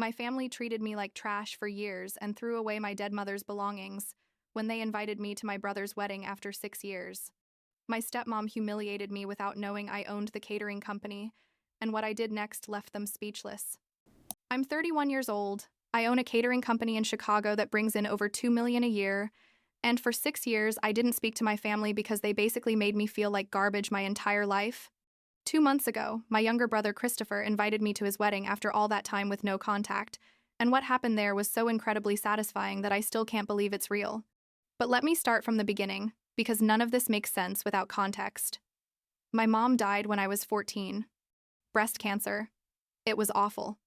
My family treated me like trash for years and threw away my dead mother's belongings when they invited me to my brother's wedding after 6 years. My stepmom humiliated me without knowing I owned the catering company, and what I did next left them speechless. I'm 31 years old. I own a catering company in Chicago that brings in over $2 million a year, and for 6 years I didn't speak to my family because they basically made me feel like garbage my entire life. 2 months ago, my younger brother Christopher invited me to his wedding after all that time with no contact, and what happened there was so incredibly satisfying that I still can't believe it's real. But let me start from the beginning, because none of this makes sense without context. My mom died when I was 14. Breast cancer. It was awful.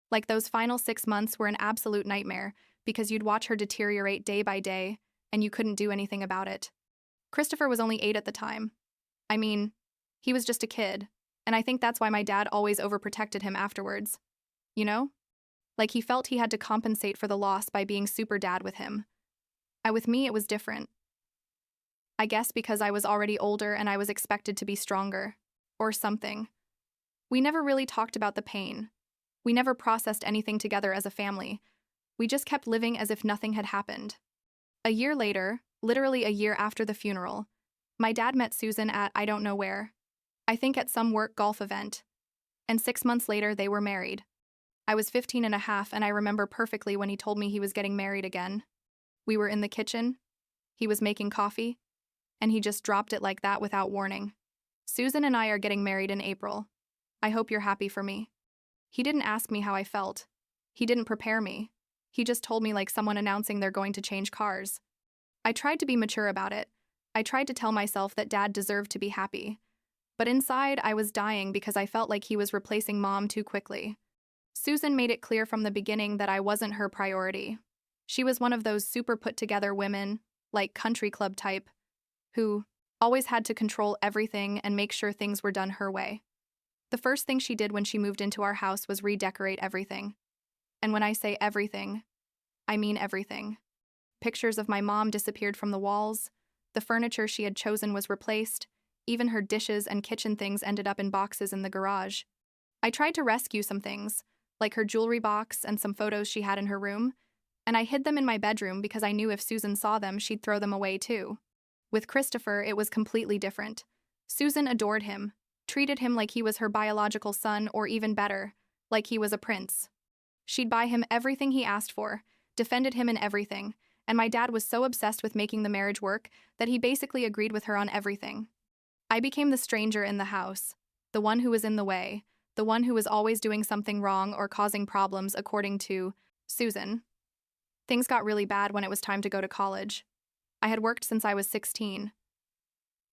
Like those final 6 months were an absolute nightmare because you'd watch her deteriorate day by day, and you couldn't do anything about it. Christopher was only 8 at the time. I mean, he was just a kid, and I think that's why my dad always overprotected him afterwards. You know? Like he felt he had to compensate for the loss by being super dad with him. With me, it was different. I guess because I was already older and I was expected to be stronger. Or something. We never really talked about the pain. We never processed anything together as a family. We just kept living as if nothing had happened. A year later, literally a year after the funeral, my dad met Susan at I don't know where. I think at some work golf event. And 6 months later, they were married. I was 15 and a half, and I remember perfectly when he told me he was getting married again. We were in the kitchen. He was making coffee. And he just dropped it like that without warning. Susan and I are getting married in April. I hope you're happy for me. He didn't ask me how I felt. He didn't prepare me. He just told me like someone announcing they're going to change cars. I tried to be mature about it. I tried to tell myself that Dad deserved to be happy. But inside, I was dying because I felt like he was replacing Mom too quickly. Susan made it clear from the beginning that I wasn't her priority. She was one of those super put-together women, like country club type, who always had to control everything and make sure things were done her way. The first thing she did when she moved into our house was redecorate everything. And when I say everything, I mean everything. Pictures of my mom disappeared from the walls, the furniture she had chosen was replaced, even her dishes and kitchen things ended up in boxes in the garage. I tried to rescue some things, like her jewelry box and some photos she had in her room, and I hid them in my bedroom because I knew if Susan saw them, she'd throw them away too. With Christopher, it was completely different. Susan adored him, treated him like he was her biological son, or even better, like he was a prince. She'd buy him everything he asked for, defended him in everything, and my dad was so obsessed with making the marriage work that he basically agreed with her on everything. I became the stranger in the house, the one who was in the way, the one who was always doing something wrong or causing problems according to Susan. Things got really bad when it was time to go to college. I had worked since I was 16.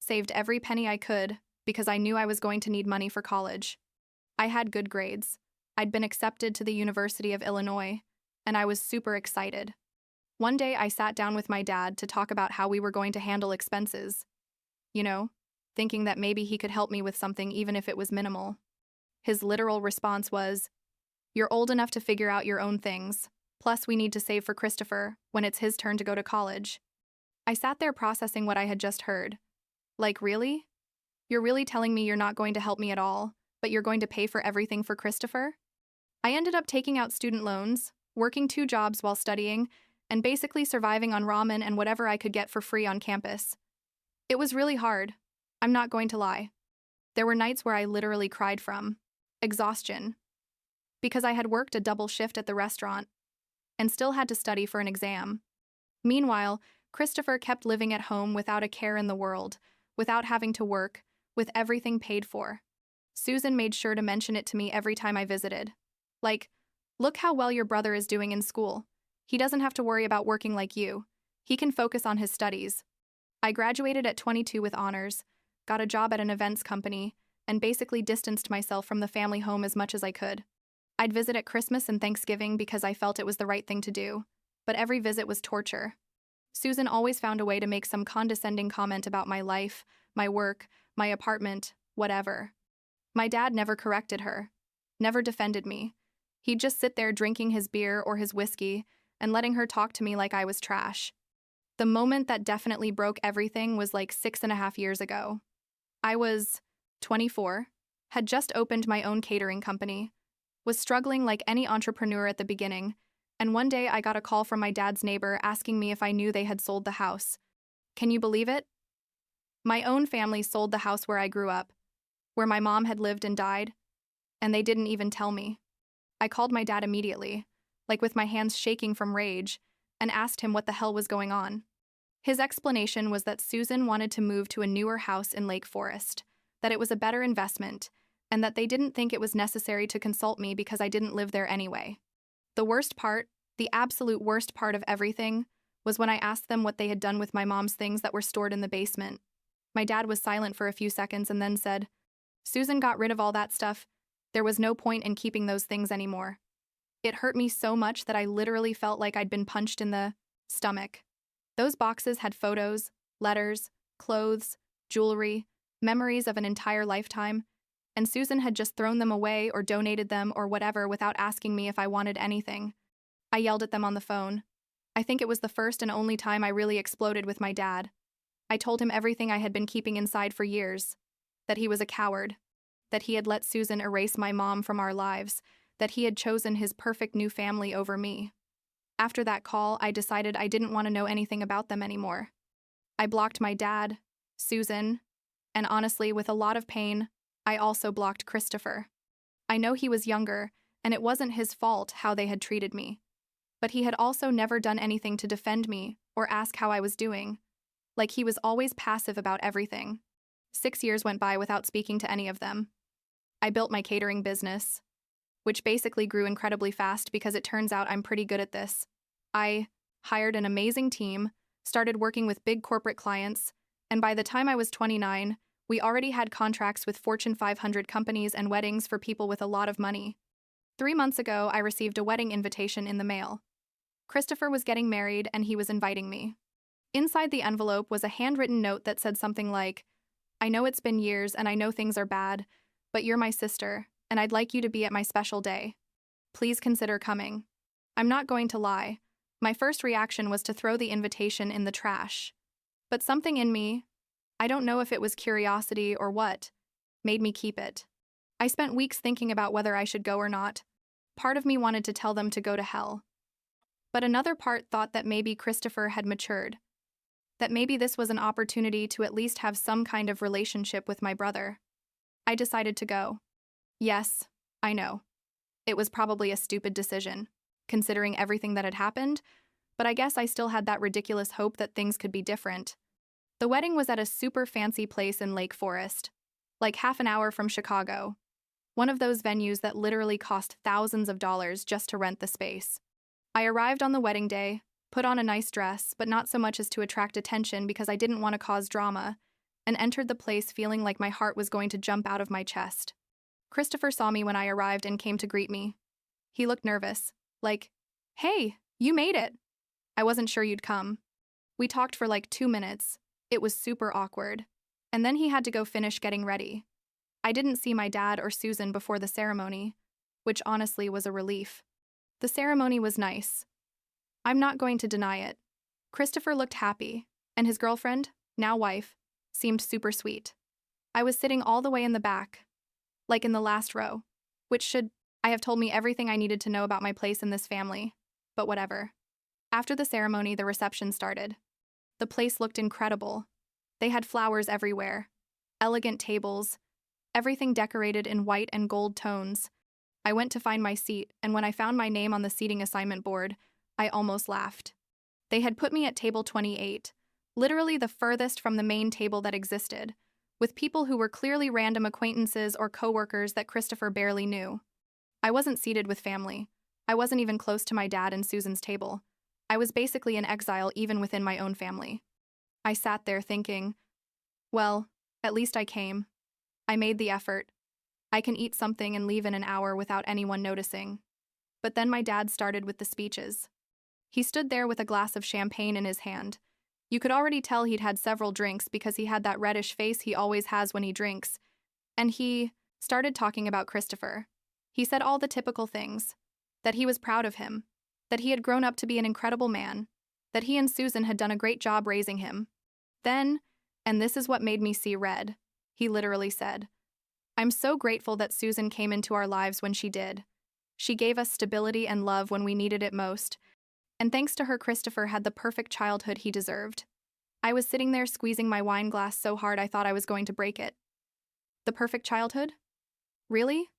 Saved every penny I could because I knew I was going to need money for college. I had good grades. I'd been accepted to the University of Illinois, and I was super excited. One day I sat down with my dad to talk about how we were going to handle expenses. You know, thinking that maybe he could help me with something even if it was minimal. His literal response was, "You're old enough to figure out your own things. Plus, we need to save for Christopher when it's his turn to go to college." I sat there processing what I had just heard. Like, really? You're really telling me you're not going to help me at all, but you're going to pay for everything for Christopher? I ended up taking out student loans, working 2 jobs while studying, and basically surviving on ramen and whatever I could get for free on campus. It was really hard. I'm not going to lie. There were nights where I literally cried from exhaustion, because I had worked a double shift at the restaurant and still had to study for an exam. Meanwhile, Christopher kept living at home without a care in the world, without having to work, with everything paid for. Susan made sure to mention it to me every time I visited. Like, "Look how well your brother is doing in school. He doesn't have to worry about working like you. He can focus on his studies." I graduated at 22 with honors, got a job at an events company, and basically distanced myself from the family home as much as I could. I'd visit at Christmas and Thanksgiving because I felt it was the right thing to do, but every visit was torture. Susan always found a way to make some condescending comment about my life, my work, my apartment, whatever. My dad never corrected her, never defended me. He'd just sit there drinking his beer or his whiskey and letting her talk to me like I was trash. The moment that definitely broke everything was like 6.5 years ago. I was 24, had just opened my own catering company, Was struggling like any entrepreneur at the beginning, and one day I got a call from my dad's neighbor asking me if I knew they had sold the house. Can you believe it? My own family sold the house where I grew up, where my mom had lived and died, and they didn't even tell me. I called my dad immediately, like with my hands shaking from rage, and asked him what the hell was going on. His explanation was that Susan wanted to move to a newer house in Lake Forest, that it was a better investment, and that they didn't think it was necessary to consult me because I didn't live there anyway. The worst part, the absolute worst part of everything, was when I asked them what they had done with my mom's things that were stored in the basement. My dad was silent for a few seconds and then said, "Susan got rid of all that stuff. There was no point in keeping those things anymore." It hurt me so much that I literally felt like I'd been punched in the stomach. Those boxes had photos, letters, clothes, jewelry, memories of an entire lifetime, and Susan had just thrown them away or donated them or whatever without asking me if I wanted anything. I yelled at them on the phone. I think it was the first and only time I really exploded with my dad. I told him everything I had been keeping inside for years, that he was a coward, that he had let Susan erase my mom from our lives, that he had chosen his perfect new family over me. After that call, I decided I didn't want to know anything about them anymore. I blocked my dad, Susan, and honestly, with a lot of pain, I also blocked Christopher. I know he was younger, and it wasn't his fault how they had treated me. But he had also never done anything to defend me or ask how I was doing. Like he was always passive about everything. 6 years went by without speaking to any of them. I built my catering business, which basically grew incredibly fast because it turns out I'm pretty good at this. I hired an amazing team, started working with big corporate clients, and by the time I was 29, we already had contracts with Fortune 500 companies and weddings for people with a lot of money. 3 months ago, I received a wedding invitation in the mail. Christopher was getting married and he was inviting me. Inside the envelope was a handwritten note that said something like, "I know it's been years and I know things are bad, but you're my sister, and I'd like you to be at my special day. Please consider coming." I'm not going to lie. My first reaction was to throw the invitation in the trash. But something in me, I don't know if it was curiosity or what, made me keep it. I spent weeks thinking about whether I should go or not. Part of me wanted to tell them to go to hell. But another part thought that maybe Christopher had matured. That maybe this was an opportunity to at least have some kind of relationship with my brother. I decided to go. Yes, I know. It was probably a stupid decision, considering everything that had happened, but I guess I still had that ridiculous hope that things could be different. The wedding was at a super fancy place in Lake Forest, like half an hour from Chicago. One of those venues that literally cost thousands of dollars just to rent the space. I arrived on the wedding day, put on a nice dress, but not so much as to attract attention because I didn't want to cause drama, and entered the place feeling like my heart was going to jump out of my chest. Christopher saw me when I arrived and came to greet me. He looked nervous, like, "Hey, you made it. I wasn't sure you'd come." We talked for like 2 minutes. It was super awkward. And then he had to go finish getting ready. I didn't see my dad or Susan before the ceremony, which honestly was a relief. The ceremony was nice. I'm not going to deny it. Christopher looked happy, and his girlfriend, now wife, seemed super sweet. I was sitting all the way in the back, like in the last row, which should have told me everything I needed to know about my place in this family, but whatever. After the ceremony, the reception started. The place looked incredible. They had flowers everywhere, elegant tables, everything decorated in white and gold tones. I went to find my seat, and when I found my name on the seating assignment board, I almost laughed. They had put me at table 28, literally the furthest from the main table that existed, with people who were clearly random acquaintances or coworkers that Christopher barely knew. I wasn't seated with family. I wasn't even close to my dad and Susan's table. I was basically in exile even within my own family. I sat there thinking, well, at least I came. I made the effort. I can eat something and leave in an hour without anyone noticing. But then my dad started with the speeches. He stood there with a glass of champagne in his hand. You could already tell he'd had several drinks because he had that reddish face he always has when he drinks. And he started talking about Christopher. He said all the typical things. That he was proud of him. That he had grown up to be an incredible man. That he and Susan had done a great job raising him. Then, and this is what made me see red, he literally said, "I'm so grateful that Susan came into our lives when she did. She gave us stability and love when we needed it most, and thanks to her, Christopher had the perfect childhood he deserved. I was sitting there squeezing my wine glass so hard I thought I was going to break it. The perfect childhood? Really?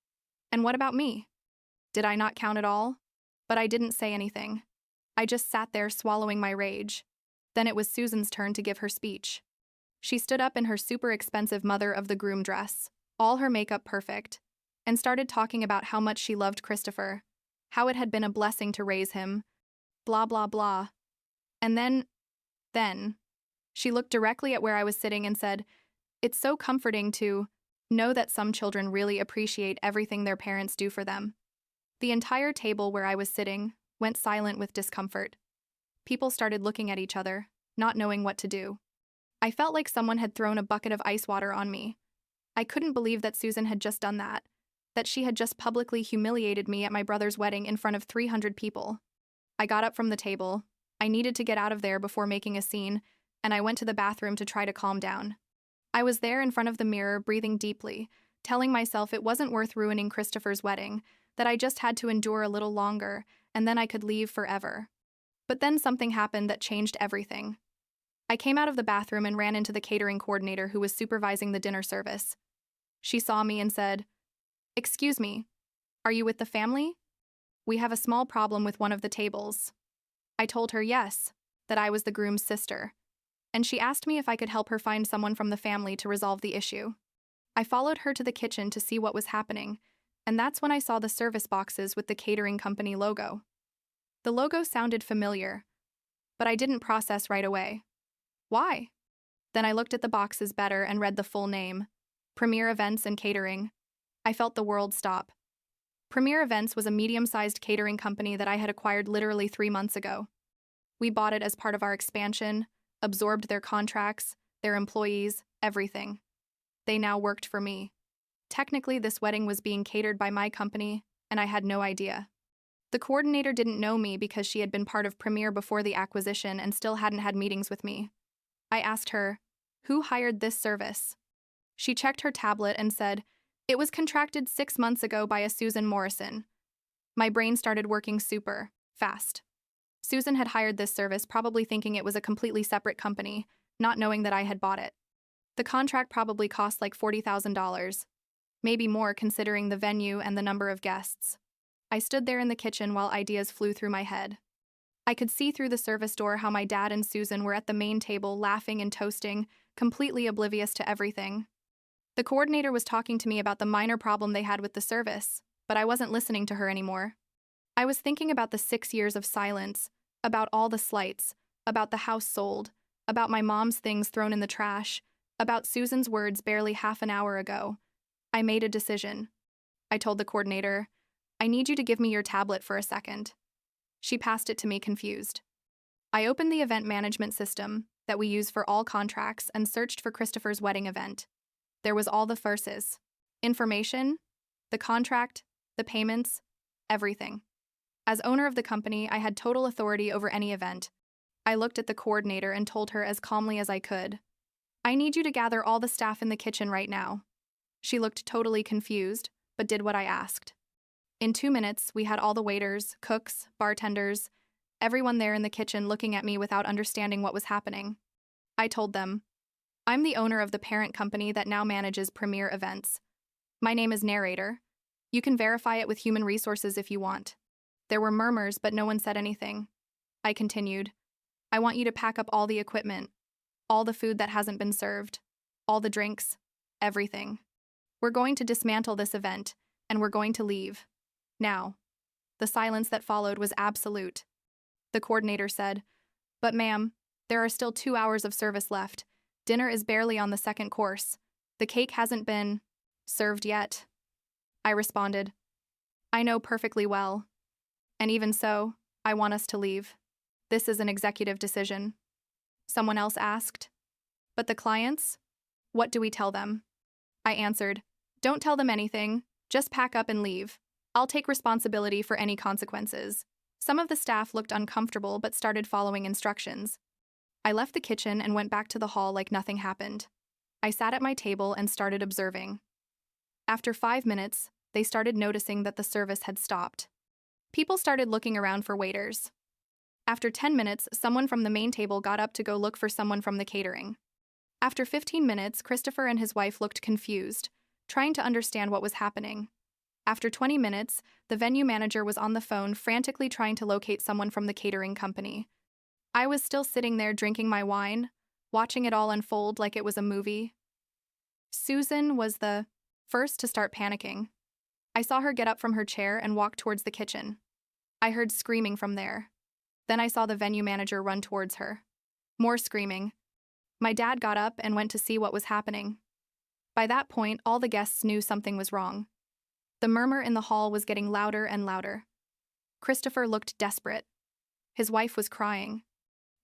And what about me? Did I not count at all? But I didn't say anything. I just sat there swallowing my rage. Then it was Susan's turn to give her speech. She stood up in her super expensive mother of the groom dress, all her makeup perfect, and started talking about how much she loved Christopher, how it had been a blessing to raise him, blah blah blah. And then, she looked directly at where I was sitting and said, "It's so comforting to know that some children really appreciate everything their parents do for them." The entire table where I was sitting went silent with discomfort. People started looking at each other, not knowing what to do. I felt like someone had thrown a bucket of ice water on me. I couldn't believe that Susan had just done that she had just publicly humiliated me at my brother's wedding in front of 300 people. I got up from the table. I needed to get out of there before making a scene, and I went to the bathroom to try to calm down. I was there in front of the mirror, breathing deeply, telling myself it wasn't worth ruining Christopher's wedding, that I just had to endure a little longer, and then I could leave forever. But then something happened that changed everything. I came out of the bathroom and ran into the catering coordinator who was supervising the dinner service. She saw me and said, "Excuse me, are you with the family? We have a small problem with one of the tables." I told her yes, that I was the groom's sister, and she asked me if I could help her find someone from the family to resolve the issue. I followed her to the kitchen to see what was happening, and that's when I saw the service boxes with the catering company logo. The logo sounded familiar, but I didn't process right away. Why? Then I looked at the boxes better and read the full name, Premier Events and Catering. I felt the world stop. Premier Events was a medium-sized catering company that I had acquired literally 3 months ago. We bought it as part of our expansion, absorbed their contracts, their employees, everything. They now worked for me. Technically, this wedding was being catered by my company, and I had no idea. The coordinator didn't know me because she had been part of Premier before the acquisition and still hadn't had meetings with me. I asked her, "Who hired this service?" She checked her tablet and said, "It was contracted 6 months ago by a Susan Morrison." My brain started working super fast. Susan had hired this service, probably thinking it was a completely separate company, not knowing that I had bought it. The contract probably cost like $40,000, maybe more considering the venue and the number of guests. I stood there in the kitchen while ideas flew through my head. I could see through the service door how my dad and Susan were at the main table laughing and toasting, completely oblivious to everything. The coordinator was talking to me about the minor problem they had with the service, but I wasn't listening to her anymore. I was thinking about the 6 years of silence, about all the slights, about the house sold, about my mom's things thrown in the trash, about Susan's words barely half an hour ago. I made a decision. I told the coordinator, "I need you to give me your tablet for a second." She passed it to me, confused. I opened the event management system that we use for all contracts and searched for Christopher's wedding event. There was all the verses, information, the contract, the payments, everything. As owner of the company, I had total authority over any event. I looked at the coordinator and told her as calmly as I could, "I need you to gather all the staff in the kitchen right now." She looked totally confused, but did what I asked. In 2 minutes, we had all the waiters, cooks, bartenders, everyone there in the kitchen looking at me without understanding what was happening. I told them, "I'm the owner of the parent company that now manages Premier Events. My name is Narrator. You can verify it with human resources if you want." There were murmurs, but no one said anything. I continued, "I want you to pack up all the equipment, all the food that hasn't been served, all the drinks, everything. We're going to dismantle this event, and we're going to leave. Now." The silence that followed was absolute. The coordinator said, "But ma'am, there are still 2 hours of service left. Dinner is barely on the second course. The cake hasn't been served yet." I responded, "I know perfectly well. And even so, I want us to leave. This is an executive decision." Someone else asked, "But the clients? What do we tell them?" I answered, "Don't tell them anything. Just pack up and leave. I'll take responsibility for any consequences." Some of the staff looked uncomfortable but started following instructions. I left the kitchen and went back to the hall like nothing happened. I sat at my table and started observing. After 5 minutes, they started noticing that the service had stopped. People started looking around for waiters. After 10 minutes, someone from the main table got up to go look for someone from the catering. After 15 minutes, Christopher and his wife looked confused, trying to understand what was happening. After 20 minutes, the venue manager was on the phone frantically trying to locate someone from the catering company. I was still sitting there drinking my wine, watching it all unfold like it was a movie. Susan was the first to start panicking. I saw her get up from her chair and walk towards the kitchen. I heard screaming from there. Then I saw the venue manager run towards her. More screaming. My dad got up and went to see what was happening. By that point, all the guests knew something was wrong. The murmur in the hall was getting louder and louder. Christopher looked desperate. His wife was crying.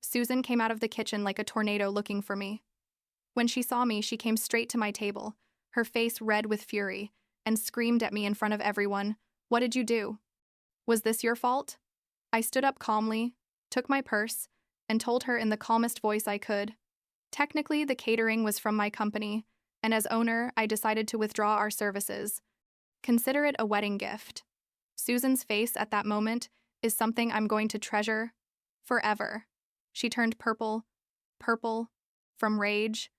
Susan came out of the kitchen like a tornado looking for me. When she saw me, she came straight to my table, her face red with fury, and screamed at me in front of everyone, "What did you do? Was this your fault?" I stood up calmly, took my purse, and told her in the calmest voice I could. Technically, the catering was from my company, and as owner, I decided to withdraw our services. Consider it a wedding gift. Susan's face at that moment is something I'm going to treasure forever. She turned purple, from rage.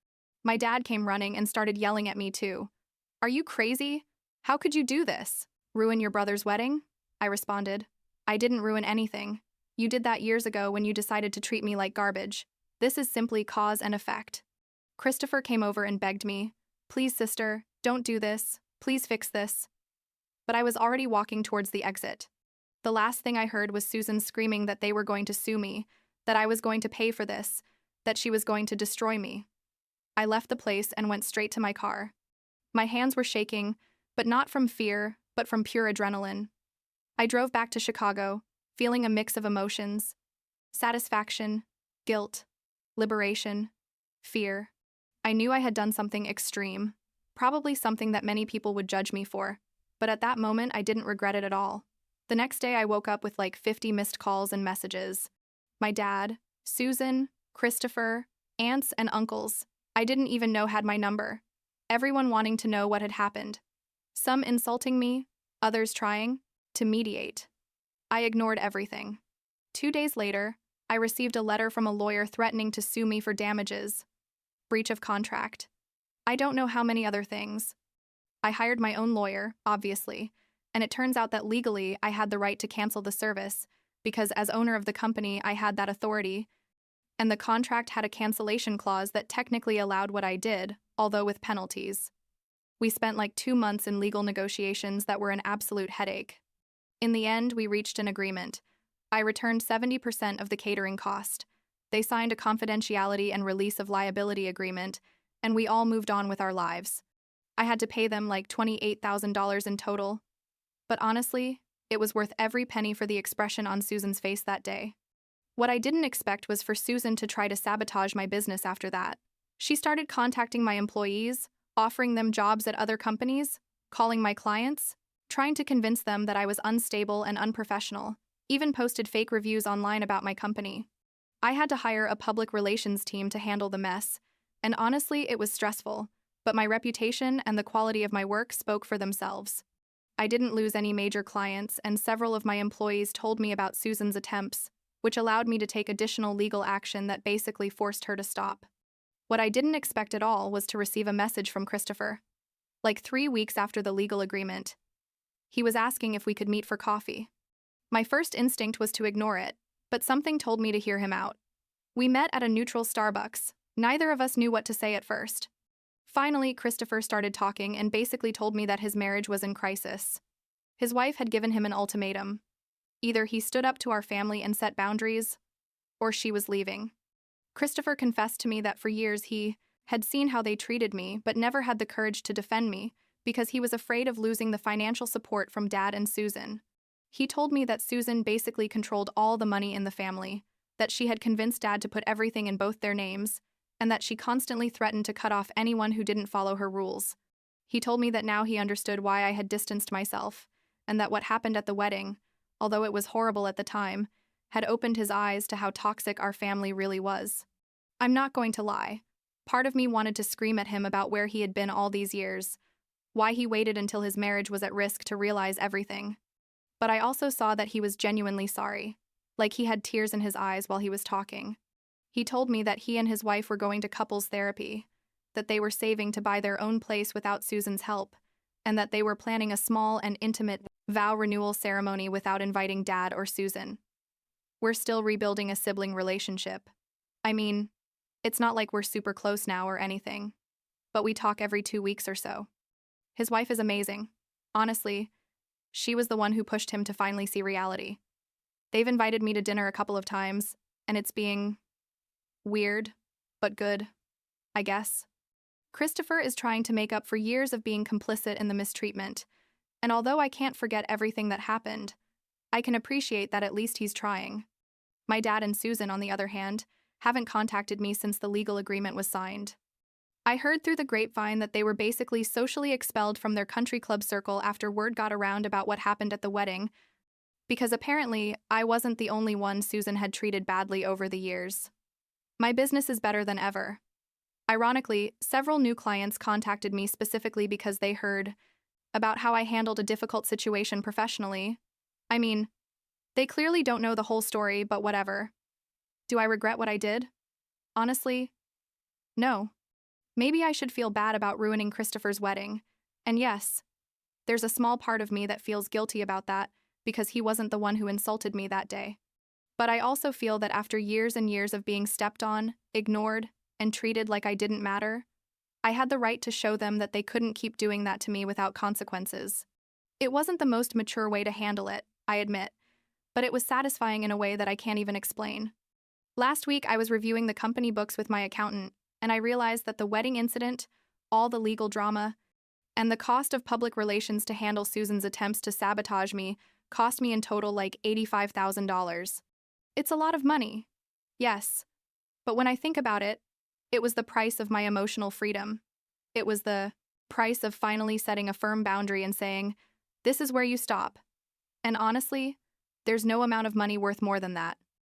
My dad came running and started yelling at me too. "Are you crazy? How could you do this? Ruin your brother's wedding?" I responded. "I didn't ruin anything. You did that years ago when you decided to treat me like garbage. This is simply cause and effect." Christopher came over and begged me, "Please, sister, don't do this. Please fix this." But I was already walking towards the exit. The last thing I heard was Susan screaming that they were going to sue me, that I was going to pay for this, that she was going to destroy me. I left the place and went straight to my car. My hands were shaking, but not from fear, but from pure adrenaline. I drove back to Chicago, feeling a mix of emotions: satisfaction, guilt, liberation, fear. I knew I had done something extreme, probably something that many people would judge me for, but at that moment I didn't regret it at all. The next day I woke up with like 50 missed calls and messages. My dad, Susan, Christopher, aunts and uncles I didn't even know had my number. Everyone wanting to know what had happened. Some insulting me, others trying to mediate. I ignored everything. 2 days later, I received a letter from a lawyer threatening to sue me for damages, breach of contract. I don't know how many other things. I hired my own lawyer, obviously, and it turns out that legally I had the right to cancel the service because as owner of the company I had that authority, and the contract had a cancellation clause that technically allowed what I did, although with penalties. We spent like 2 months in legal negotiations that were an absolute headache. In the end, we reached an agreement. I returned 70% of the catering cost. They signed a confidentiality and release of liability agreement, and we all moved on with our lives. I had to pay them like $28,000 in total. But honestly, it was worth every penny for the expression on Susan's face that day. What I didn't expect was for Susan to try to sabotage my business after that. She started contacting my employees, offering them jobs at other companies, calling my clients, trying to convince them that I was unstable and unprofessional, even posted fake reviews online about my company. I had to hire a public relations team to handle the mess, and honestly, it was stressful, but my reputation and the quality of my work spoke for themselves. I didn't lose any major clients, and several of my employees told me about Susan's attempts, which allowed me to take additional legal action that basically forced her to stop. What I didn't expect at all was to receive a message from Christopher. Like 3 weeks after the legal agreement, he was asking if we could meet for coffee. My first instinct was to ignore it, but something told me to hear him out. We met at a neutral Starbucks. Neither of us knew what to say at first. Finally, Christopher started talking and basically told me that his marriage was in crisis. His wife had given him an ultimatum. Either he stood up to our family and set boundaries, or she was leaving. Christopher confessed to me that for years he had seen how they treated me, but never had the courage to defend me because he was afraid of losing the financial support from Dad and Susan. He told me that Susan basically controlled all the money in the family, that she had convinced Dad to put everything in both their names, and that she constantly threatened to cut off anyone who didn't follow her rules. He told me that now he understood why I had distanced myself, and that what happened at the wedding, although it was horrible at the time, had opened his eyes to how toxic our family really was. I'm not going to lie. Part of me wanted to scream at him about where he had been all these years, why he waited until his marriage was at risk to realize everything. But I also saw that he was genuinely sorry, like he had tears in his eyes while he was talking. He told me that he and his wife were going to couples therapy, that they were saving to buy their own place without Susan's help, and that they were planning a small and intimate vow renewal ceremony without inviting Dad or Susan. We're still rebuilding a sibling relationship. I mean, it's not like we're super close now or anything, but we talk every 2 weeks or so. His wife is amazing. Honestly, she was the one who pushed him to finally see reality. They've invited me to dinner a couple of times, and it's being weird, but good, I guess. Christopher is trying to make up for years of being complicit in the mistreatment, and although I can't forget everything that happened, I can appreciate that at least he's trying. My dad and Susan, on the other hand, haven't contacted me since the legal agreement was signed. I heard through the grapevine that they were basically socially expelled from their country club circle after word got around about what happened at the wedding, because apparently I wasn't the only one Susan had treated badly over the years. My business is better than ever. Ironically, several new clients contacted me specifically because they heard about how I handled a difficult situation professionally. I mean, they clearly don't know the whole story, but whatever. Do I regret what I did? Honestly, no. Maybe I should feel bad about ruining Christopher's wedding. And yes, there's a small part of me that feels guilty about that because he wasn't the one who insulted me that day. But I also feel that after years and years of being stepped on, ignored, and treated like I didn't matter, I had the right to show them that they couldn't keep doing that to me without consequences. It wasn't the most mature way to handle it, I admit, but it was satisfying in a way that I can't even explain. Last week, I was reviewing the company books with my accountant, and I realized that the wedding incident, all the legal drama, and the cost of public relations to handle Susan's attempts to sabotage me cost me in total like $85,000. It's a lot of money. Yes. But when I think about it, it was the price of my emotional freedom. It was the price of finally setting a firm boundary and saying, this is where you stop. And honestly, there's no amount of money worth more than that.